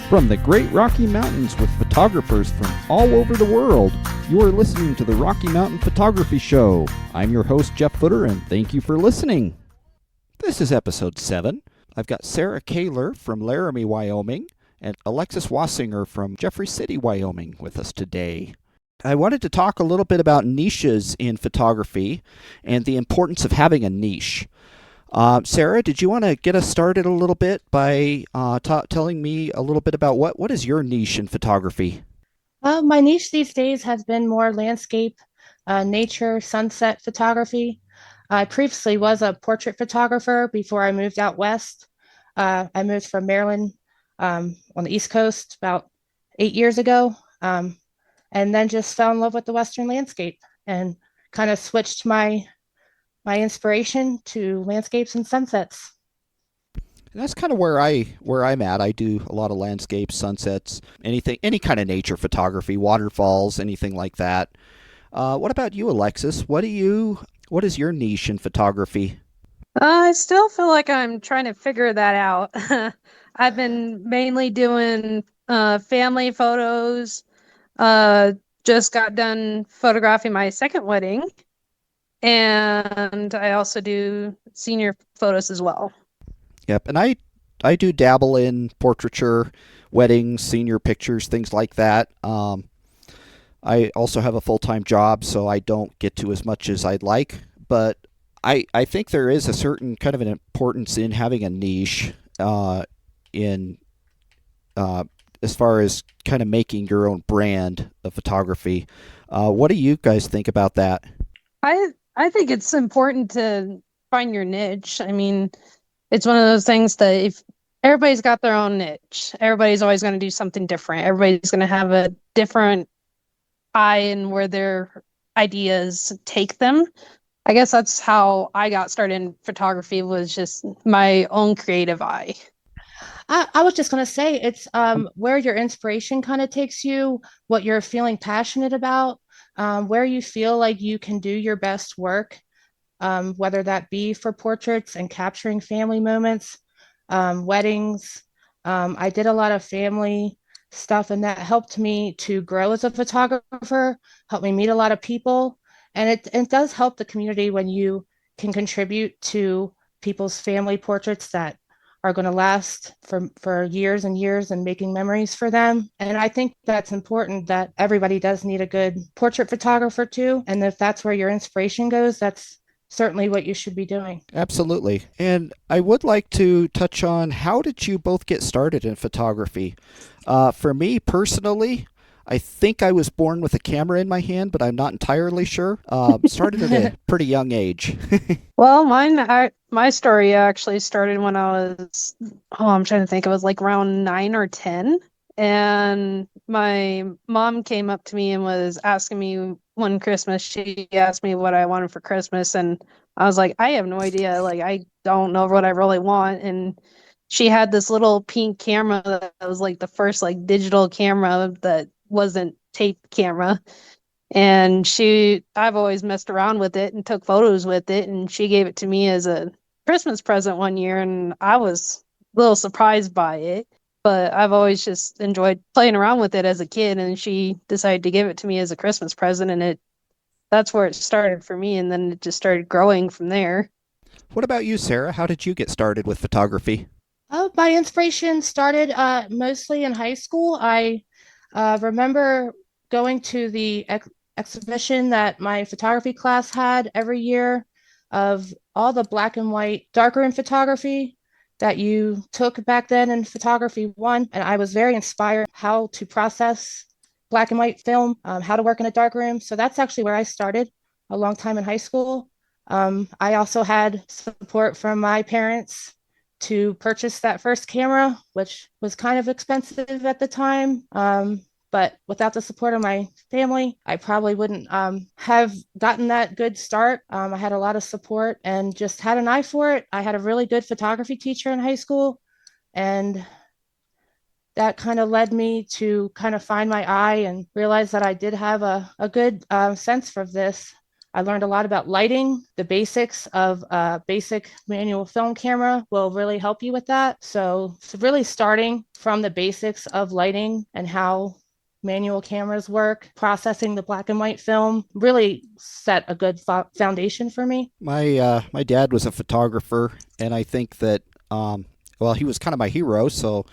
From the Great Rocky Mountains with photographers from all over the world, you are listening to the Rocky Mountain Photography Show. I'm your host, Jeff Futter, and thank you for listening. This is episode 7. I've got Sarah Kahler from Laramie, Wyoming, and Alexis Wasinger from Jeffrey City, Wyoming with us today. I wanted to talk a little bit about niches in photography and the importance of having a niche. Sarah, did you want to get us started a little bit by telling me a little bit about what is your niche in photography? My niche these days has been more landscape, nature, sunset photography. I previously was a portrait photographer before I moved out west. I moved from Maryland on the East Coast about 8 years ago, and then just fell in love with the Western landscape and kind of switched my inspiration to landscapes and sunsets. And that's kind of where I'm at. I do a lot of landscapes, sunsets, any kind of nature photography, waterfalls, anything like that. What about you, Alexis? What is your niche in photography? I still feel like I'm trying to figure that out. I've been mainly doing family photos. Just got done photographing my second wedding, and I also do senior photos as well. Yep, and I do dabble in portraiture, weddings, senior pictures, things like that. I also have a full-time job, so I don't get to as much as I'd like, but I think there is a certain kind of an importance in having a niche in as far as kind of making your own brand of photography. What do you guys think about that? I think it's important to find your niche. I mean, it's one of those things that if everybody's got their own niche, everybody's always going to do something different. Everybody's going to have a different eye in where their ideas take them. I guess that's how I got started in photography, was just my own creative eye. I was just going to say it's where your inspiration kind of takes you, what you're feeling passionate about, where you feel like you can do your best work, whether that be for portraits and capturing family moments, weddings. I did a lot of family stuff, and that helped me to grow as a photographer, helped me meet a lot of people. And it does help the community when you can contribute to people's family portraits that are going to last for years and years and making memories for them. And I think that's important, that everybody does need a good portrait photographer too. And if that's where your inspiration goes, that's certainly what you should be doing. Absolutely. And I would like to touch on, how did you both get started in photography? For me personally, I think I was born with a camera in my hand, but I'm not entirely sure. Started at a pretty young age. Well, my story actually started when I was, I'm trying to think, it was like around 9 or 10. And my mom came up to me and was asking me one Christmas, she asked me what I wanted for Christmas. And I was like, I have no idea. Like, I don't know what I really want. And she had this little pink camera that was like the first like digital camera that wasn't tape camera. And I've always messed around with it and took photos with it. And she gave it to me as a Christmas present one year. And I was a little surprised by it, but I've always just enjoyed playing around with it as a kid. And she decided to give it to me as a Christmas present. And that's where it started for me. And then it just started growing from there. What about you, Sarah? How did you get started with photography? My inspiration started mostly in high school. I remember going to the exhibition that my photography class had every year of all the black and white darkroom photography that you took back then in photography one. And I was very inspired how to process black and white film, how to work in a darkroom. So that's actually where I started a long time in high school. I also had support from my parents to purchase that first camera, which was kind of expensive at the time. But without the support of my family, I probably wouldn't have gotten that good start. I had a lot of support and just had an eye for it. I had a really good photography teacher in high school, and that kind of led me to kind of find my eye and realize that I did have a good sense for this. I learned a lot about lighting. The basics of a basic manual film camera will really help you with that. So really starting from the basics of lighting and how manual cameras work, processing the black and white film really set a good foundation for me. My dad was a photographer, and I think that well, he was kind of my hero, so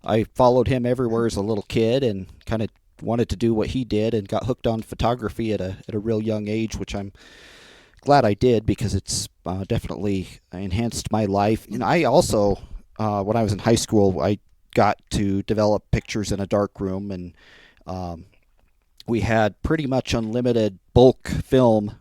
I followed him everywhere as a little kid and kind of wanted to do what he did and got hooked on photography at a real young age, which I'm glad I did because it's definitely enhanced my life. And I also, when I was in high school, I got to develop pictures in a dark room, and we had pretty much unlimited bulk film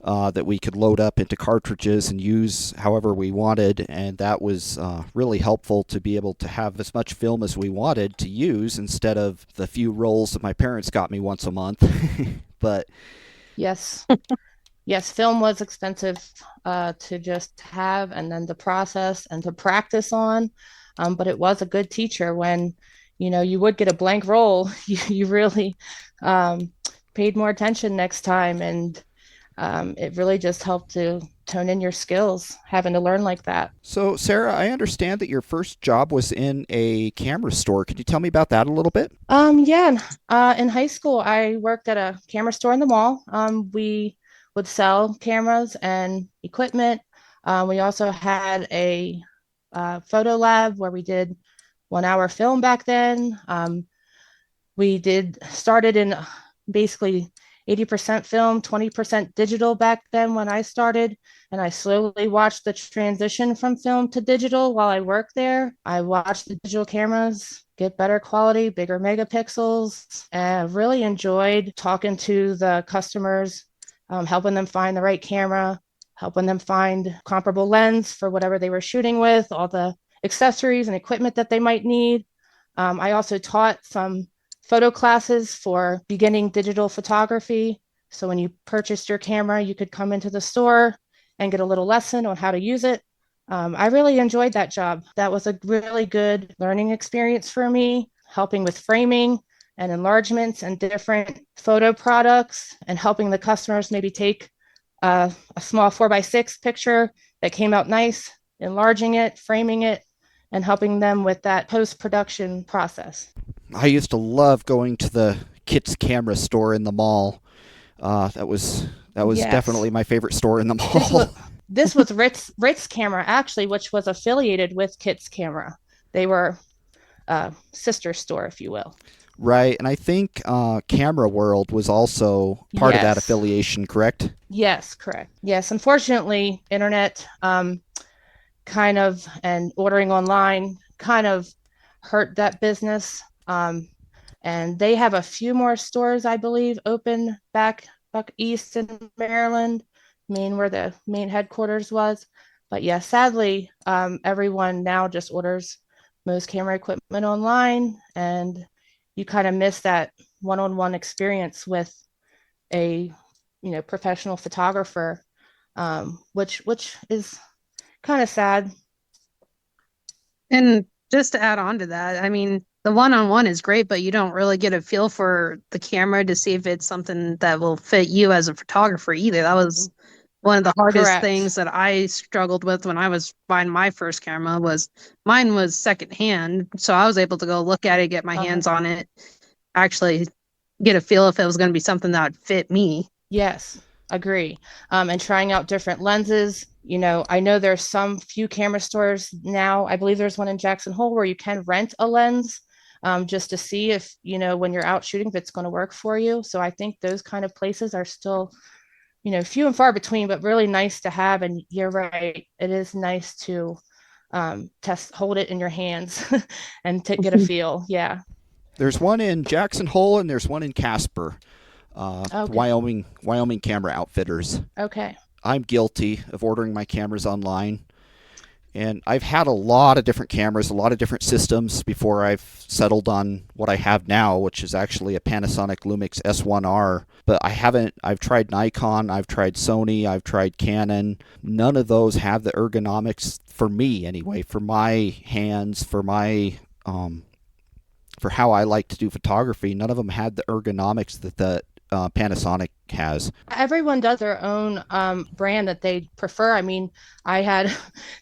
that we could load up into cartridges and use however we wanted, and that was really helpful to be able to have as much film as we wanted to use instead of the few rolls that my parents got me once a month. But yes, yes, film was expensive to just have and then to process and to practice on. But it was a good teacher when, you would get a blank roll. You really paid more attention next time. And it really just helped to tone in your skills, having to learn like that. So, Sarah, I understand that your first job was in a camera store. Could you tell me about that a little bit? Yeah, in high school, I worked at a camera store in the mall. We would sell cameras and equipment. We also had a photo lab where we did 1 hour film back then. We started in basically 80% film, 20% digital back then when I started. And I slowly watched the transition from film to digital while I worked there. I watched the digital cameras get better quality, bigger megapixels, and really enjoyed talking to the customers, helping them find the right camera, helping them find comparable lens for whatever they were shooting with, all the accessories and equipment that they might need. I also taught some photo classes for beginning digital photography. So when you purchased your camera, you could come into the store and get a little lesson on how to use it. I really enjoyed that job. That was a really good learning experience for me, helping with framing and enlargements and different photo products and helping the customers maybe take a small 4x6 picture that came out nice, enlarging it, framing it, and helping them with that post-production process. I used to love going to the Kit's camera store in the mall. That was Yes. definitely my favorite store in the mall. This was Ritz Camera, actually, which was affiliated with Kit's Camera. They were a sister store, if you will. Right, and I think Camera World was also part of that Yes. affiliation, correct? Yes, correct. Yes, unfortunately, internet kind of and ordering online kind of hurt that business. And they have a few more stores, I believe, open back east in Maryland, Maine, where the main headquarters was. But yeah, sadly, everyone now just orders most camera equipment online, and you kind of miss that one-on-one experience with a professional photographer, which is kind of sad. And just to add on to that, I mean, the one-on-one is great, but you don't really get a feel for the camera to see if it's something that will fit you as a photographer either. That was one of the hardest Correct. things that I struggled with when I was buying my first camera. Was mine was secondhand, so I was able to go look at it, get my hands on it, actually get a feel if it was going to be something that would fit me. Yes, agree. And trying out different lenses. I know there's some few camera stores now. I believe there's one in Jackson Hole where you can rent a lens just to see if, when you're out shooting, if it's going to work for you. So I think those kind of places are still, few and far between, but really nice to have. And you're right. It is nice to hold it in your hands and to get a feel. Yeah. There's one in Jackson Hole and there's one in Casper, Okay. Wyoming Camera Outfitters. Okay. I'm guilty of ordering my cameras online. And I've had a lot of different cameras, a lot of different systems before I've settled on what I have now, which is actually a Panasonic Lumix S1R. But I've tried Nikon, I've tried Sony, I've tried Canon. None of those have the ergonomics, for me anyway, for my hands, for how I like to do photography. None of them had the ergonomics that Panasonic has. Everyone does their own brand that they prefer. I mean, I had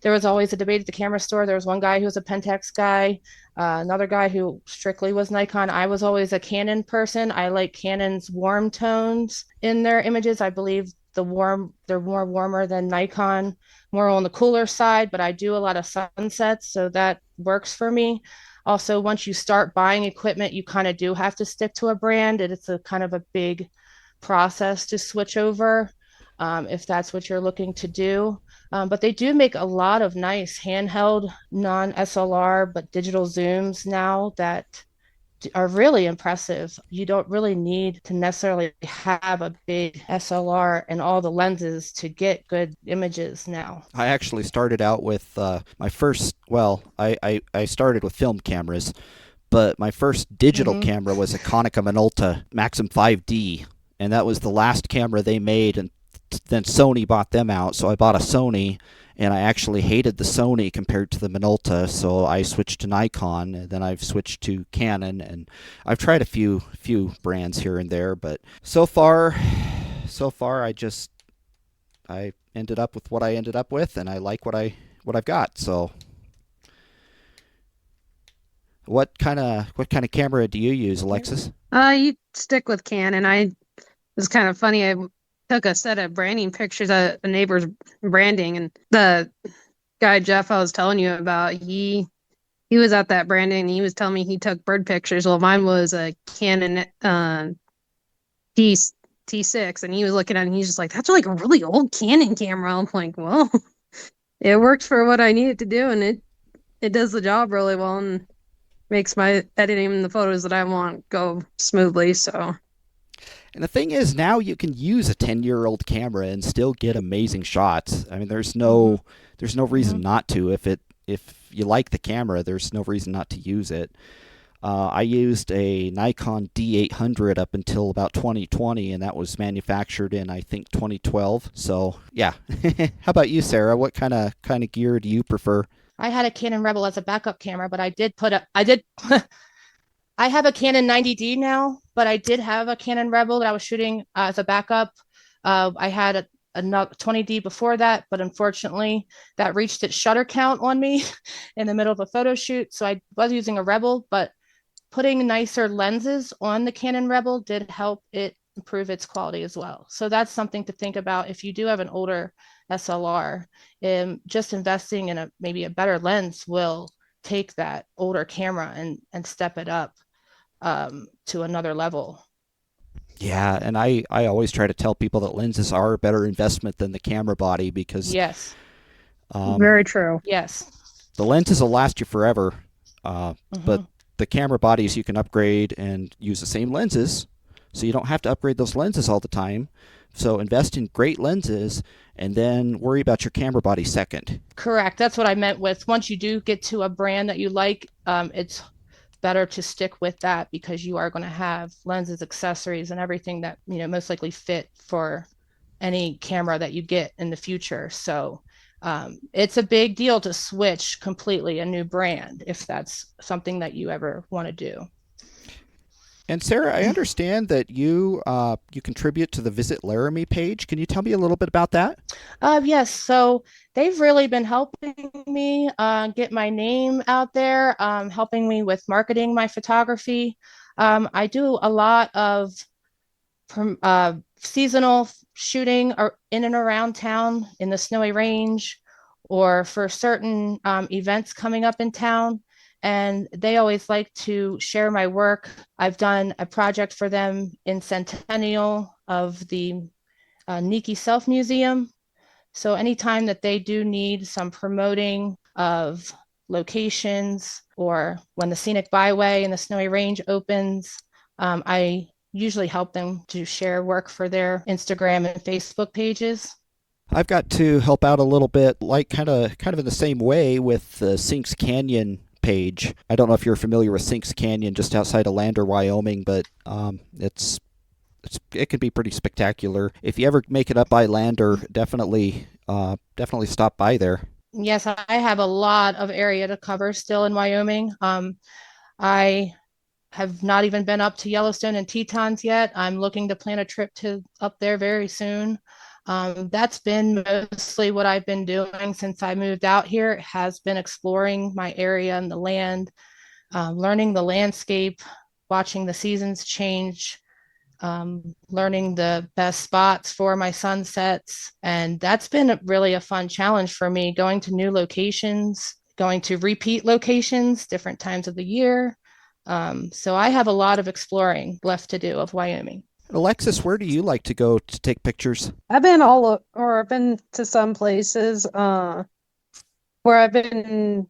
there was always a debate at the camera store. There was one guy who was a Pentax guy, another guy who strictly was Nikon. I was always a Canon person. I like Canon's warm tones in their images. I believe they're more warmer than Nikon, more on the cooler side, but I do a lot of sunsets, so that works for me. Also, once you start buying equipment, you kind of do have to stick to a brand, and it's a kind of a big process to switch over if that's what you're looking to do. But they do make a lot of nice handheld, non SLR, but digital zooms now that are really impressive. You don't really need to necessarily have a big SLR and all the lenses to get good images now. I actually started out with my first, well, I started with film cameras, but my first digital camera was a Konica Minolta Maxim 5D, and that was the last camera they made, and then Sony bought them out, so I bought a Sony, and I actually hated the Sony compared to the Minolta, so I switched to Nikon, and then I've switched to Canon, and I've tried a few brands here and there, but so far I ended up with what I ended up with, and I like what I've got. So what kind of camera do you use, Alexis? You stick with Canon. It was kind of funny. I took a set of branding pictures at a neighbor's branding, and the guy Jeff I was telling you about, he was at that branding, and he was telling me he took bird pictures. Well, mine was a Canon T6, and he was looking at it, and he's just like, "That's like a really old Canon camera." I'm like, "Well, it works for what I need it to do, and it does the job really well, and makes my editing and the photos that I want go smoothly." So. And the thing is, now you can use a 10-year-old camera and still get amazing shots. I mean, there's no reason not to. If you like the camera, there's no reason not to use it. I used a Nikon D800 up until about 2020, and that was manufactured in, I think, 2012. So yeah. How about you, Sarah? What kind of gear do you prefer? I had a Canon Rebel as a backup camera, but I have a Canon 90D now, but I did have a Canon Rebel that I was shooting as a backup. I had a 20D before that, but unfortunately that reached its shutter count on me in the middle of a photo shoot. So I was using a Rebel, but putting nicer lenses on the Canon Rebel did help it improve its quality as well. So that's something to think about if you do have an older SLR. Just investing in maybe a better lens will take that older camera and step it up to another level. Yeah, and I always try to tell people that lenses are a better investment than the camera body because yes, very true. Yes, the lenses will last you forever, but the camera bodies you can upgrade and use the same lenses, so you don't have to upgrade those lenses all the time. So invest in great lenses and then worry about your camera body second. Correct. That's what I meant with once you do get to a brand that you like, it's better to stick with that because you are going to have lenses, accessories, and everything that most likely fit for any camera that you get in the future. So it's a big deal to switch completely a new brand if that's something that you ever want to do. And Sarah, I understand that you contribute to the Visit Laramie page. Can you tell me a little bit about that? Yes. So they've really been helping me get my name out there, helping me with marketing my photography. I do a lot of seasonal shooting in and around town in the Snowy Range or for certain events coming up in town. And they always like to share my work. I've done a project for them in Centennial of the Nike Self Museum. So anytime that they do need some promoting of locations or when the Scenic Byway in the Snowy Range opens, I usually help them to share work for their Instagram and Facebook pages. I've got to help out a little bit, like kind of in the same way with the Sinks Canyon page. I don't know if you're familiar with Sinks Canyon just outside of Lander, Wyoming, but it can be pretty spectacular. If you ever make it up by Lander, definitely stop by there. Yes, I have a lot of area to cover still in Wyoming. I have not even been up to Yellowstone and Tetons yet. I'm looking to plan a trip to up there very soon. That's been mostly what I've been doing since I moved out here. It has been exploring my area and the land, learning the landscape, watching the seasons change, learning the best spots for my sunsets. And that's been really a fun challenge for me, going to new locations, going to repeat locations, different times of the year. So I have a lot of exploring left to do of Wyoming. Alexis, where do you like to go to take pictures? I've been to some places where I've been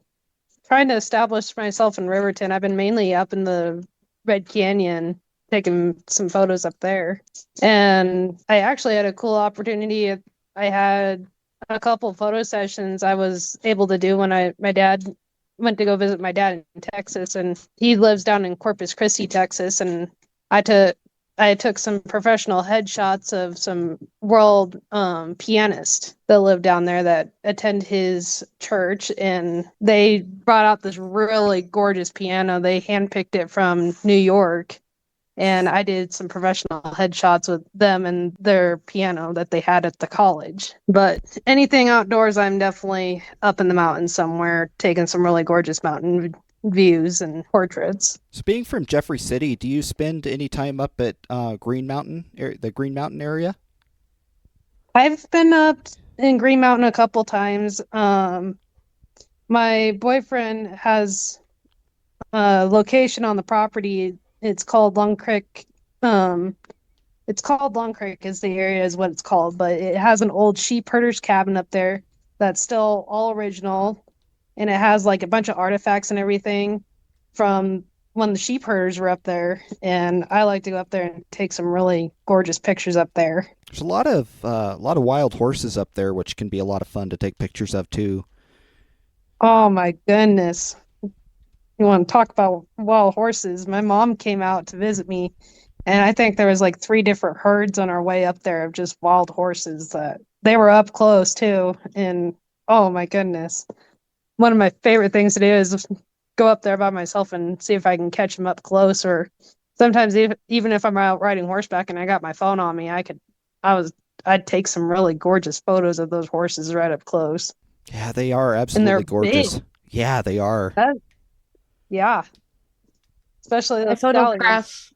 trying to establish myself in Riverton. I've been mainly up in the Red Canyon, taking some photos up there. And I actually had a cool opportunity. I had a couple photo sessions I was able to do when my dad went to go visit my dad in Texas, and he lives down in Corpus Christi, Texas, and I took I took some professional headshots of some world pianists that live down there that attend his church, and they brought out this really gorgeous piano. They handpicked it from New York, and I did some professional headshots with them and their piano that they had at the college. But anything outdoors, I'm definitely up in the mountains somewhere, taking some really gorgeous mountain views and portraits. So, being from Jeffrey City, do you spend any time up at Green Mountain, the Green Mountain area? I've been up in Green Mountain a couple times. My boyfriend has a location on the property. It's called Long Creek. It's called Long Creek is the area is what it's called, but it has an old sheep herder's cabin up there that's still all original, and it has like a bunch of artifacts and everything from when the sheep herders were up there. And I like to go up there and take some really gorgeous pictures up there. There's a lot of wild horses up there, which can be a lot of fun to take pictures of too. Oh my goodness. You want to talk about wild horses? My mom came out to visit me, and I think there was like 3 different herds on our way up there of just wild horses that they were up close too. And oh my goodness. One of my favorite things to do is go up there by myself and see if I can catch them up close. Or sometimes even if I'm out riding horseback and I got my phone on me, I'd take some really gorgeous photos of those horses right up close. Yeah, they are And they're absolutely gorgeous. big. Yeah, they are. Yeah, especially I the stallions. photograph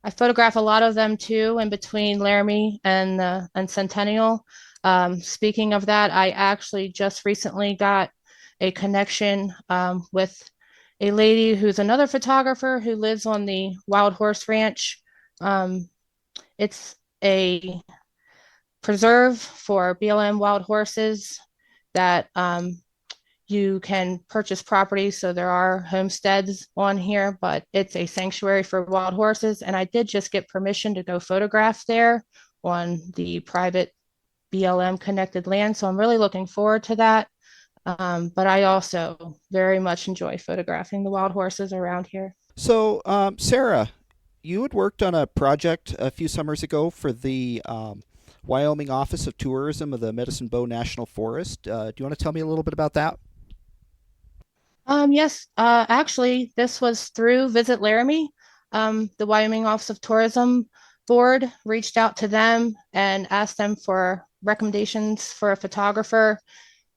I photograph a lot of them too, in between Laramie and Centennial. Speaking of that, I actually just recently got a connection with a lady who's another photographer who lives on the Wild Horse Ranch. It's a preserve for BLM wild horses that you can purchase property. So there are homesteads on here, but it's a sanctuary for wild horses. And I did just get permission to go photograph there on the private BLM connected land. So I'm really looking forward to that. But I also very much enjoy photographing the wild horses around here. So, Sarah, you had worked on a project a few summers ago for the Wyoming Office of Tourism of the Medicine Bow National Forest. Do you want to tell me a little bit about that? Yes, actually, this was through Visit Laramie. The Wyoming Office of Tourism Board reached out to them and asked them for recommendations for a photographer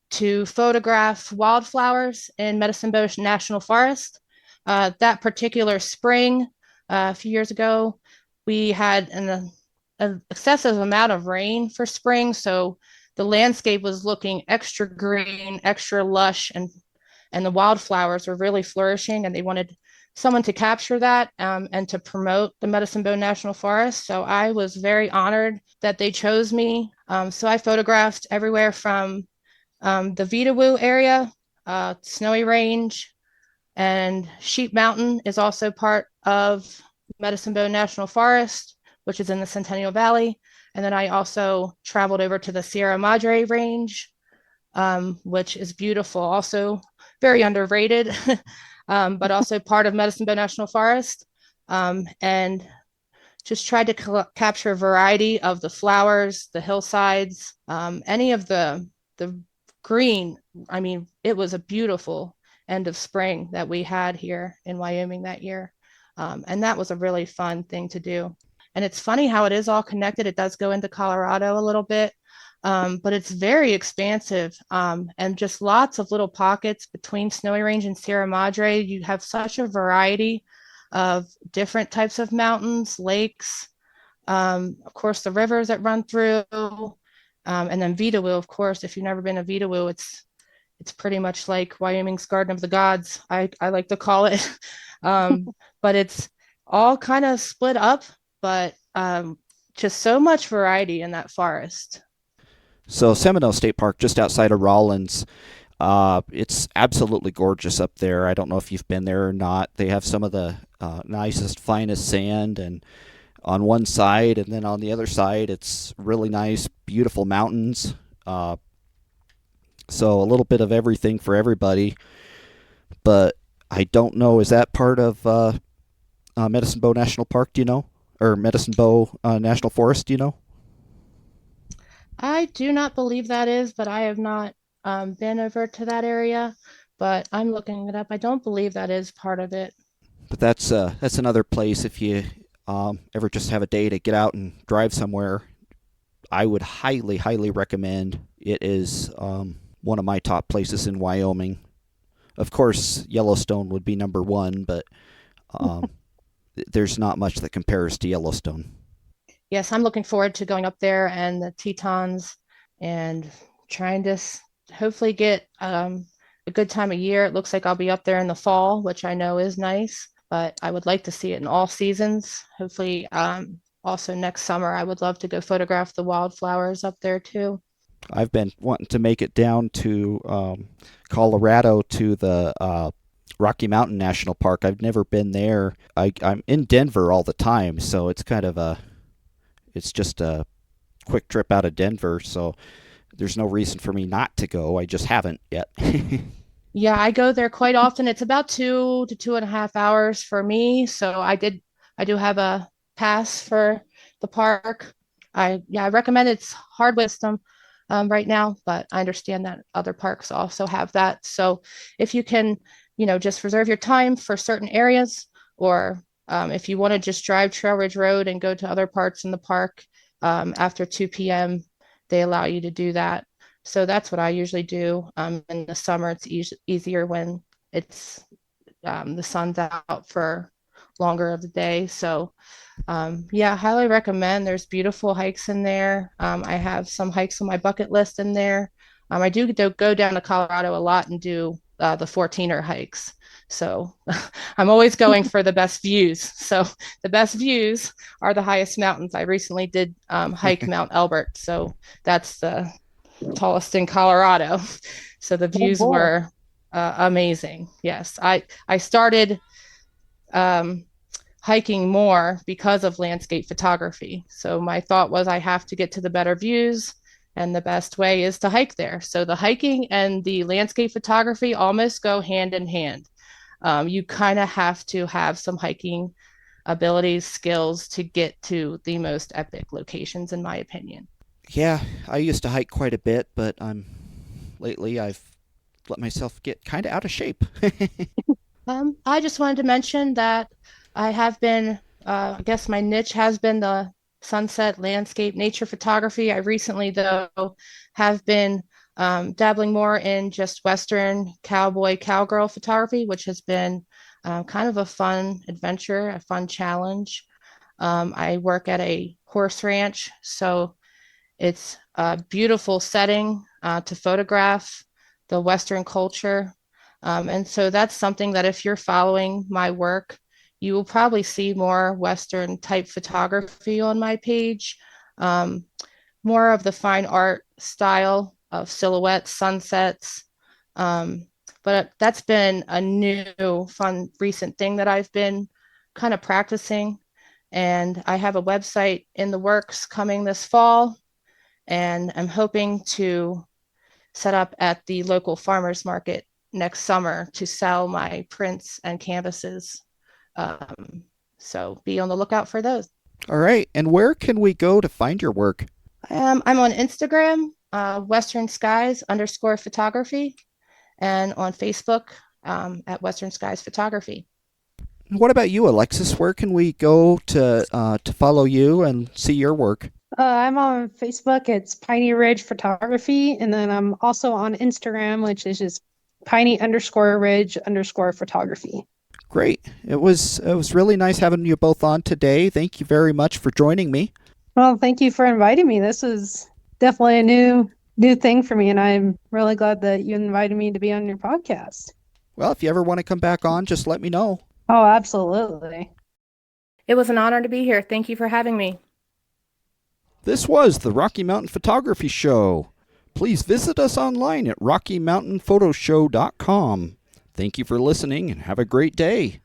to photograph wildflowers in Medicine Bow National Forest. That particular spring, a few years ago, we had an excessive amount of rain for spring, so the landscape was looking extra green, extra lush, and the wildflowers were really flourishing, and they wanted someone to capture that and to promote the Medicine Bow National Forest. So I was very honored that they chose me. So I photographed everywhere from the Vitawoo area, Snowy Range, and Sheep Mountain is also part of Medicine Bow National Forest, which is in the Centennial Valley. And then I also traveled over to the Sierra Madre Range, which is beautiful, also very underrated, but also part of Medicine Bow National Forest, and just tried to capture a variety of the flowers, the hillsides, any of the green. I mean, it was a beautiful end of spring that we had here in Wyoming that year. And that was a really fun thing to do. And it's funny how it is all connected. It does go into Colorado a little bit, but it's very expansive, and just lots of little pockets between Snowy Range and Sierra Madre. You have such a variety of different types of mountains, lakes, of course, the rivers that run through, and then Vitawil, of course. If you've never been to Vitawil, it's pretty much like Wyoming's Garden of the Gods, I like to call it. But it's all kind of split up, but just so much variety in that forest. So Seminole State Park, just outside of Rawlins, it's absolutely gorgeous up there. I don't know if you've been there or not. They have some of the nicest, finest sand, and on one side, and then on the other side, it's really nice, beautiful mountains. So a little bit of everything for everybody. But I don't know, is that part of Medicine Bow National Park, do you know? Or Medicine Bow National Forest, do you know? I do not believe that is, but I have not been over to that area, but I'm looking it up. I don't believe that is part of it. But that's another place if you ever just have a day to get out and drive somewhere. I would highly, highly recommend. It is one of my top places in Wyoming. Of course, Yellowstone would be number one, but there's not much that compares to Yellowstone. Yes, I'm looking forward to going up there and the Tetons and trying to hopefully get a good time of year. It looks like I'll be up there in the fall, which I know is nice, but I would like to see it in all seasons. Hopefully, also next summer, I would love to go photograph the wildflowers up there too. I've been wanting to make it down to Colorado to the Rocky Mountain National Park. I've never been there. I'm in Denver all the time, so it's just a quick trip out of Denver, so there's no reason for me not to go. I just haven't yet. Yeah, I go there quite often. It's about 2 to 2.5 hours for me. So I do have a pass for the park. I recommend it's hard wisdom right now, but I understand that other parks also have that. So if you can, just reserve your time for certain areas, or if you want to just drive Trail Ridge Road and go to other parts in the park after 2 p.m., they allow you to do that. So that's what I usually do. In the summer, it's easier when it's the sun's out for longer of the day. So yeah, highly recommend. There's beautiful hikes in there. I have some hikes on my bucket list in there. I do go down to Colorado a lot and do the 14er hikes. So I'm always going for the best views. So the best views are the highest mountains. I recently did hike Mount Elbert. So that's the tallest in Colorado. So the views were amazing. Yes, I started hiking more because of landscape photography. So my thought was I have to get to the better views, and the best way is to hike there. So the hiking and the landscape photography almost go hand in hand. You kind of have to have some hiking abilities, skills to get to the most epic locations, in my opinion. Yeah, I used to hike quite a bit, but lately I've let myself get kind of out of shape. I just wanted to mention that I have been, I guess my niche has been the sunset landscape nature photography. I recently, though, have been dabbling more in just Western cowboy, cowgirl photography, which has been kind of a fun adventure, a fun challenge. I work at a horse ranch, so it's a beautiful setting to photograph the Western culture. And so that's something that if you're following my work, you will probably see more Western type photography on my page, more of the fine art style of silhouettes, sunsets. But that's been a new, fun, recent thing that I've been kind of practicing. And I have a website in the works coming this fall, and I'm hoping to set up at the local farmers market next summer to sell my prints and canvases. Um, so be on the lookout for those. All right, and where can we go to find your work? I'm on Instagram, Western Skies _ photography, and on Facebook at Western Skies Photography. And what about you, Alexis? Where can we go to follow you and see your work? I'm on Facebook. It's Piney Ridge Photography. And then I'm also on Instagram, which is just Piney_Ridge_photography. Great. It was really nice having you both on today. Thank you very much for joining me. Well, thank you for inviting me. This is definitely a new thing for me, and I'm really glad that you invited me to be on your podcast. Well, if you ever want to come back on, just let me know. Oh, absolutely. It was an honor to be here. Thank you for having me. This was the Rocky Mountain Photography Show. Please visit us online at RockyMountainPhotoshow.com. Thank you for listening and have a great day.